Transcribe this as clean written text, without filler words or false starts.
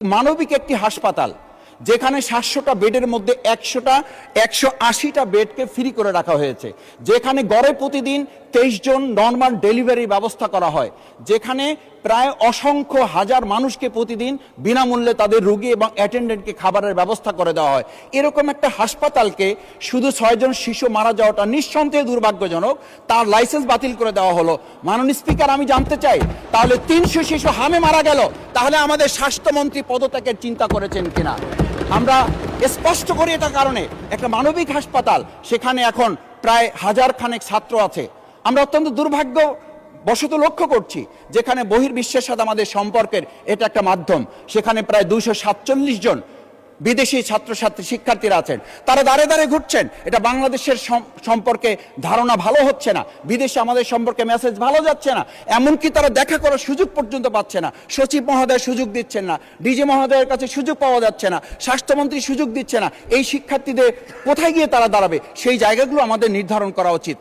মানবিক একটি হাসপাতাল যেখানে 700টা বেডের মধ্যে 180টা বেডকে ফ্রি করে রাখা হয়েছে, যেখানে গড়ে প্রতিদিন 23 জন নর্মাল ডেলিভারি ব্যবস্থা করা হয়, যেখানে প্রায় অসংখ্য হাজার মানুষকে প্রতিদিন বিনামূল্যে তাদের রোগী এবং অ্যাটেন্ডেন্টকে খাবারের ব্যবস্থা করে দেওয়া হয়। এরকম একটা হাসপাতালকে শুধু 6 জন শিশু মারা যাওয়াটা নিঃসন্দেহে দুর্ভাগ্যজনক। তার লাইসেন্স বাতিল করে দেওয়া হলো। মাননীয় স্পিকার, আমি জানতে চাই, তাহলে 300 শিশু হামে মারা গেল, তাহলে আমাদের স্বাস্থ্যমন্ত্রী পদত্যাগের চিন্তা করেছেন কিনা? আমরা স্পষ্ট করি এটার কারণে একটা মানবিক হাসপাতাল, সেখানে এখন প্রায় 1000 খানেক ছাত্র আছে। আমরা অত্যন্ত দুর্ভাগ্য বশত লক্ষ্য করছি, যেখানে বহির্বিশ্বের সাথে আমাদের সম্পর্কের এটা একটা মাধ্যম, সেখানে প্রায় 247 জন বিদেশি ছাত্রছাত্রী শিক্ষার্থীরা আছেন। তারা দাঁড়ে দাঁড়ে ঘুরছেন। এটা বাংলাদেশের সম্পর্কে ধারণা ভালো হচ্ছে না, বিদেশে আমাদের সম্পর্কে মেসেজ ভালো যাচ্ছে না, এমনকি তারা দেখা করার সুযোগ পর্যন্ত পাচ্ছে না। সচিব মহোদয় সুযোগ দিচ্ছেন না, ডিজি মহোদয়ের কাছে সুযোগ পাওয়া যাচ্ছে না, স্বাস্থ্যমন্ত্রী সুযোগ দিচ্ছে না। এই শিক্ষার্থীদের কোথায় গিয়ে তারা দাঁড়াবে, সেই জায়গাগুলো আমাদের নির্ধারণ করা উচিত।